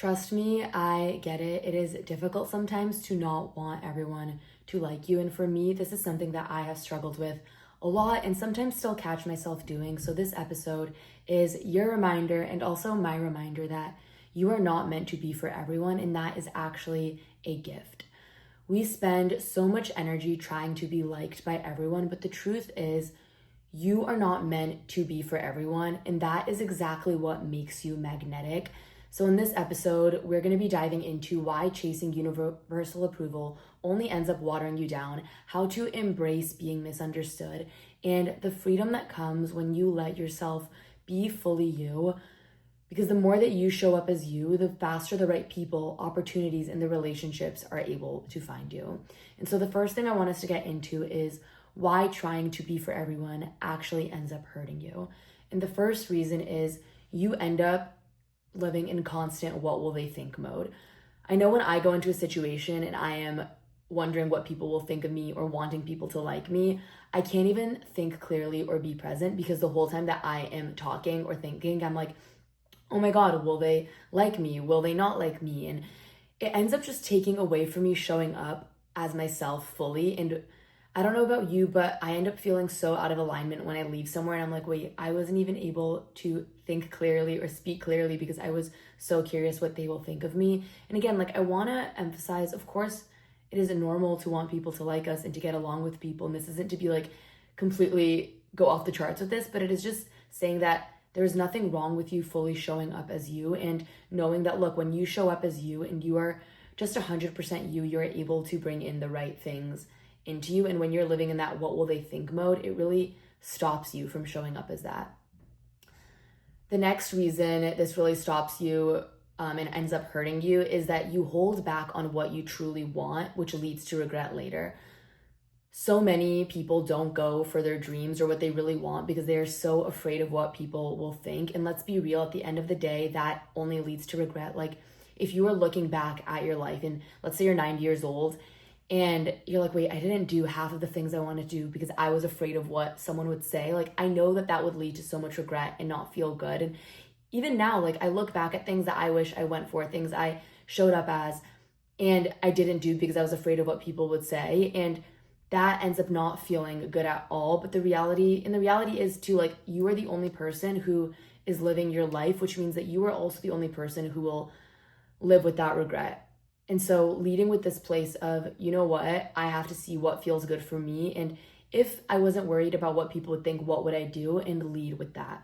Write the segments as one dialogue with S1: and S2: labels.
S1: Trust me, I get it. It is difficult sometimes to not want everyone to like you. And for me, this is something that I have struggled with a lot and sometimes still catch myself doing. So, this episode is your reminder and also my reminder that you are not meant to be for everyone, and that is actually a gift. We spend so much energy trying to be liked by everyone, but the truth is, you are not meant to be for everyone, and that is exactly what makes you magnetic. So, in this episode, we're going to be diving into why chasing universal approval only ends up watering you down, how to embrace being misunderstood, and the freedom that comes when you let yourself be fully you. Because the more that you show up as you, the faster the right people, opportunities, and the relationships are able to find you. And so, the first thing I want us to get into is why trying to be for everyone actually ends up hurting you. And the first reason is you end up living in constant what will they think mode. I know when I go into a situation and I am wondering what people will think of me or wanting people to like me, I can't even think clearly or be present because the whole time that I am talking or thinking, I'm like, oh my God, will they like me? Will they not like me? And it ends up just taking away from me showing up as myself fully. And I don't know about you, but I end up feeling so out of alignment when I leave somewhere and I'm like, wait, I wasn't even able to think clearly or speak clearly because I was so curious what they will think of me. And again, like I want to emphasize, of course, it is normal to want people to like us and to get along with people. And this isn't to be like completely go off the charts with this, but it is just saying that there's nothing wrong with you fully showing up as you and knowing that, look, when you show up as you and you are just 100% you, you're able to bring in the right things into you. And when you're living in that what will they think mode, it really stops you from showing up as that. The next reason this really stops you and ends up hurting you is that you hold back on what you truly want, which leads to regret later. So many people don't go for their dreams or what they really want because they are so afraid of what people will think. And let's be real, at the end of the day, that only leads to regret. Like if you are looking back at your life and let's say you're 90 years old and you're like, wait, I didn't do half of the things I want to do because I was afraid of what someone would say. Like, I know that that would lead to so much regret and not feel good. And even now, like, I look back at things that I wish I went for, things I showed up as, and I didn't do because I was afraid of what people would say. And that ends up not feeling good at all. But the reality is too, like, you are the only person who is living your life, which means that you are also the only person who will live with that regret. And so leading with this place of, you know what, I have to see what feels good for me. And if I wasn't worried about what people would think, what would I do? And lead with that.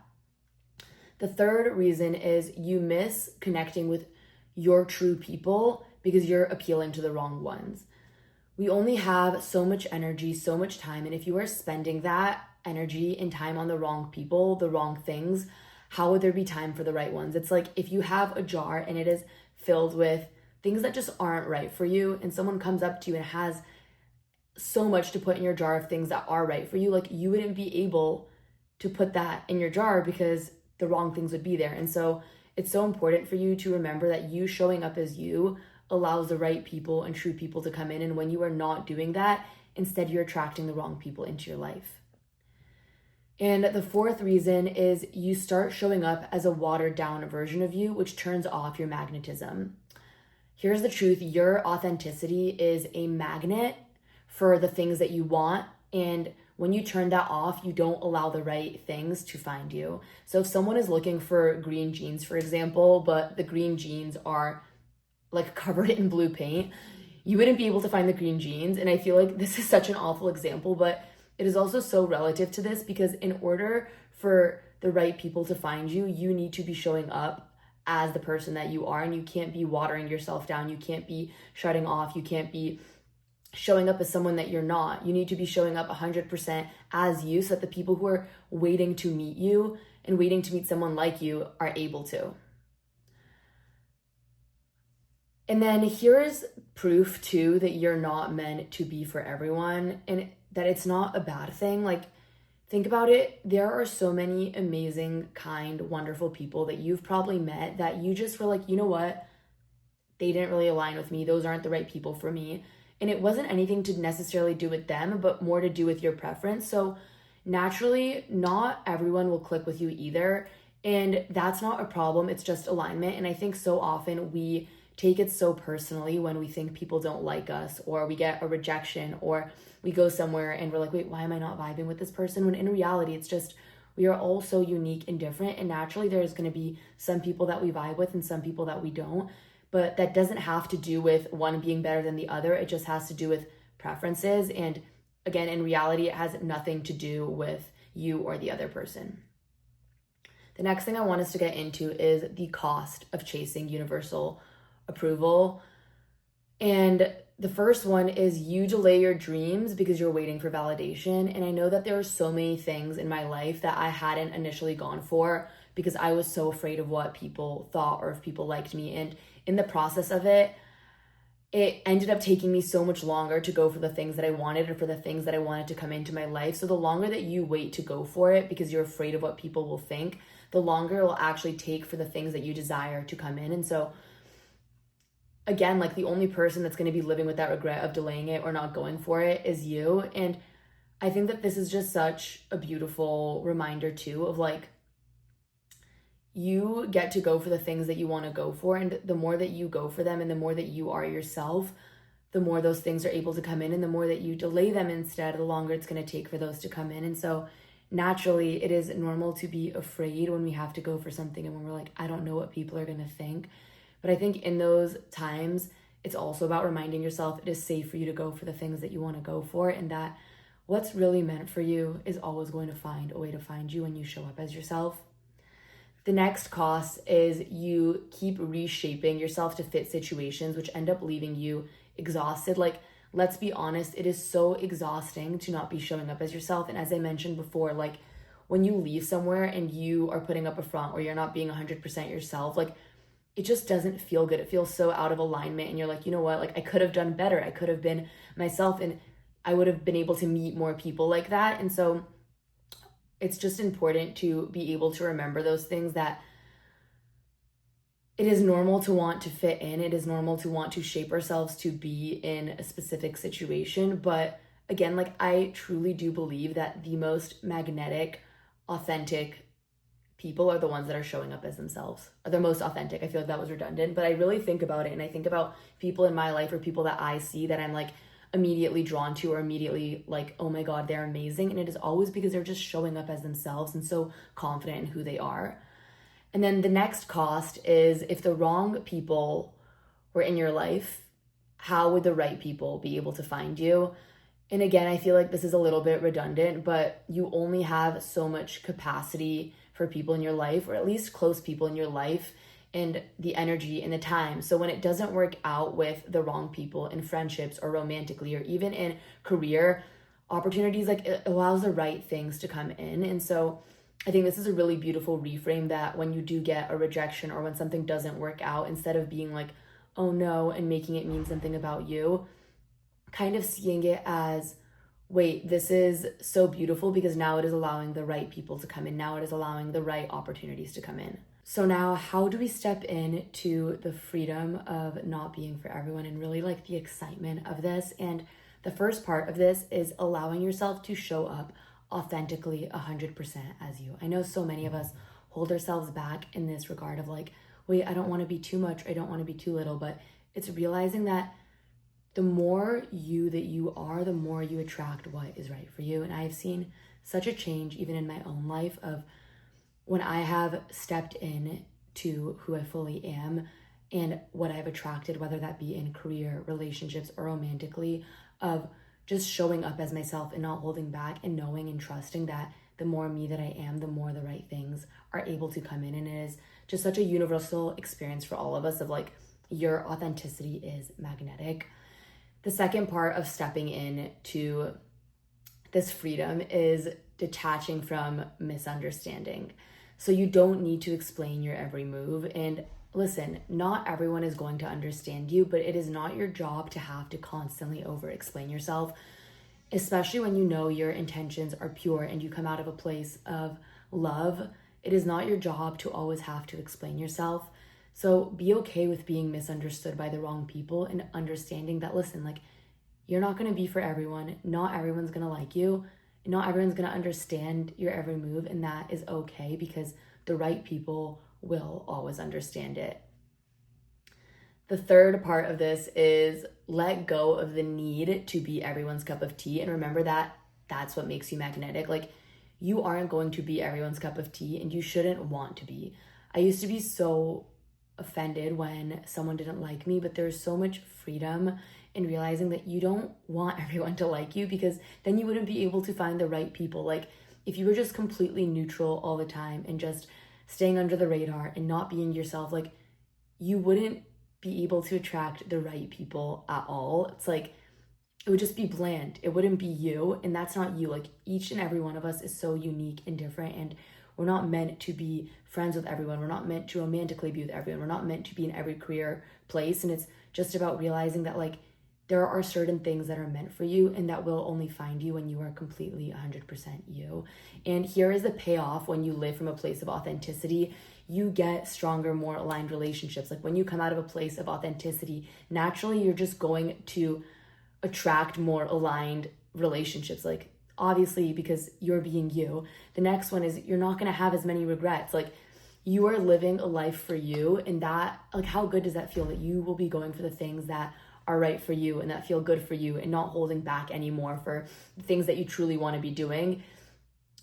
S1: The third reason is you miss connecting with your true people because you're appealing to the wrong ones. We only have so much energy, so much time. And if you are spending that energy and time on the wrong people, the wrong things, how would there be time for the right ones? It's like if you have a jar and it is filled with things that just aren't right for you, and someone comes up to you and has so much to put in your jar of things that are right for you, like you wouldn't be able to put that in your jar because the wrong things would be there. And so it's so important for you to remember that you showing up as you allows the right people and true people to come in. And when you are not doing that, instead you're attracting the wrong people into your life. And the fourth reason is you start showing up as a watered down version of you, which turns off your magnetism. Here's the truth. Your authenticity is a magnet for the things that you want. And when you turn that off, you don't allow the right things to find you. So if someone is looking for green jeans, for example, but the green jeans are like covered in blue paint, you wouldn't be able to find the green jeans. And I feel like this is such an awful example, but it is also so relative to this because in order for the right people to find you, you need to be showing up as the person that you are, and you can't be watering yourself down. You can't be shutting off. You can't be showing up as someone that you're not. You need to be showing up 100% as you so that the people who are waiting to meet you and waiting to meet someone like you are able to. And then here's proof too that you're not meant to be for everyone and that it's not a bad thing. Like, think about it. There are so many amazing, kind, wonderful people that you've probably met that you just were like, you know what? They didn't really align with me. Those aren't the right people for me. And it wasn't anything to necessarily do with them, but more to do with your preference. So naturally, not everyone will click with you either. And that's not a problem, it's just alignment. And I think so often we take it so personally when we think people don't like us, or we get a rejection, or we go somewhere and we're like, wait, why am I not vibing with this person? When in reality, it's just we are all so unique and different. And naturally, there's going to be some people that we vibe with and some people that we don't. But that doesn't have to do with one being better than the other. It just has to do with preferences. And again, in reality, it has nothing to do with you or the other person. The next thing I want us to get into is the cost of chasing universal approval. And the first one is you delay your dreams because you're waiting for validation. And I know that there are so many things in my life that I hadn't initially gone for because I was so afraid of what people thought or if people liked me. And in the process of it, it ended up taking me so much longer to go for the things that I wanted or for the things that I wanted to come into my life. So the longer that you wait to go for it because you're afraid of what people will think, the longer it will actually take for the things that you desire to come in. And so again, like the only person that's going to be living with that regret of delaying it or not going for it is you. And I think that this is just such a beautiful reminder too of like, you get to go for the things that you want to go for. And the more that you go for them and the more that you are yourself, the more those things are able to come in. And the more that you delay them instead, the longer it's going to take for those to come in. And so naturally, it is normal to be afraid when we have to go for something and when we're like, I don't know what people are going to think. But I think in those times, it's also about reminding yourself it is safe for you to go for the things that you want to go for, and that what's really meant for you is always going to find a way to find you when you show up as yourself. The next cost is you keep reshaping yourself to fit situations, which end up leaving you exhausted. Like, let's be honest, it is so exhausting to not be showing up as yourself. And as I mentioned before, like when you leave somewhere and you are putting up a front or you're not being 100% yourself, like it just doesn't feel good. It feels so out of alignment. And you're like, you know what? Like I could have done better. I could have been myself and I would have been able to meet more people like that. And so it's just important to be able to remember those things, that it is normal to want to fit in. It is normal to want to shape ourselves to be in a specific situation. But again, like I truly do believe that the most magnetic, authentic people are the ones that are showing up as themselves, are the most authentic. I feel like that was redundant, but I really think about it and I think about people in my life or people that I see that I'm like immediately drawn to or immediately like, oh my God, they're amazing. And it is always because they're just showing up as themselves and so confident in who they are. And then the next cost is if the wrong people were in your life, how would the right people be able to find you? And again, I feel like this is a little bit redundant, but you only have so much capacity for people in your life, or at least close people in your life, and the energy and the time. So when it doesn't work out with the wrong people in friendships or romantically or even in career opportunities, like it allows the right things to come in. And so I think this is a really beautiful reframe, that when you do get a rejection or when something doesn't work out, instead of being like, oh no, and making it mean something about you, kind of seeing it as, wait, this is so beautiful because now it is allowing the right people to come in. Now it is allowing the right opportunities to come in. So now how do we step into the freedom of not being for everyone and really like the excitement of this? And the first part of this is allowing yourself to show up authentically 100% as you. I know so many of us hold ourselves back in this regard of like, wait, I don't want to be too much, I don't want to be too little, but it's realizing that the more you that you are, the more you attract what is right for you. And I've seen such a change even in my own life of when I have stepped in to who I fully am and what I've attracted, whether that be in career, relationships, or romantically, of just showing up as myself and not holding back and knowing and trusting that the more me that I am, the more the right things are able to come in. And it is just such a universal experience for all of us of like, your authenticity is magnetic. The second part of stepping in to this freedom is detaching from misunderstanding. So you don't need to explain your every move. And listen, not everyone is going to understand you, but it is not your job to have to constantly over-explain yourself, especially when you know your intentions are pure and you come out of a place of love. It is not your job to always have to explain yourself. So be okay with being misunderstood by the wrong people and understanding that, listen, like, you're not going to be for everyone. Not everyone's going to like you. Not everyone's going to understand your every move, and that is okay, because the right people will always understand it. The third part of this is let go of the need to be everyone's cup of tea. And remember that that's what makes you magnetic. Like, you aren't going to be everyone's cup of tea, and you shouldn't want to be. I used to be so offended when someone didn't like me, but there's so much freedom in realizing that you don't want everyone to like you, because then you wouldn't be able to find the right people. Like, if you were just completely neutral all the time and just staying under the radar and not being yourself, like, you wouldn't be able to attract the right people at all. It's like, it would just be bland. It wouldn't be you, and that's not you. Like, each and every one of us is so unique and different, and we're not meant to be friends with everyone. We're not meant to romantically be with everyone. We're not meant to be in every career place, and it's just about realizing that, like, there are certain things that are meant for you and that will only find you when you are completely 100% you. And here is the payoff when you live from a place of authenticity. You get stronger, more aligned relationships. Like, when you come out of a place of authenticity, naturally you're just going to attract more aligned relationships. Like, obviously, because you're being you. The next one is you're not going to have as many regrets. Like, you are living a life for you, and that, like, how good does that feel that you will be going for the things that are right for you and that feel good for you, and not holding back anymore for things that you truly want to be doing.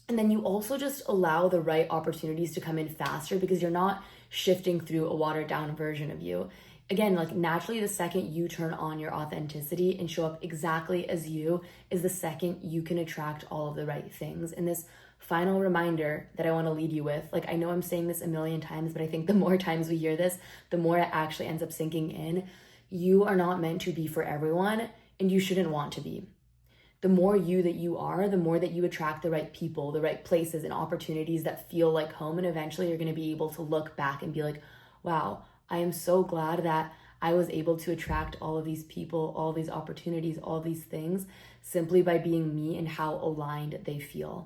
S1: And then you also just allow the right opportunities to come in faster, because you're not shifting through a watered down version of you. Again, like, naturally, the second you turn on your authenticity and show up exactly as you is the second you can attract all of the right things. And this final reminder that I want to lead you with, like, I know I'm saying this a million times, but I think the more times we hear this, the more it actually ends up sinking in. You are not meant to be for everyone, and you shouldn't want to be. The more you that you are, the more that you attract the right people, the right places and opportunities that feel like home. And eventually you're going to be able to look back and be like, wow, I am so glad that I was able to attract all of these people, all these opportunities, all these things, simply by being me and how aligned they feel.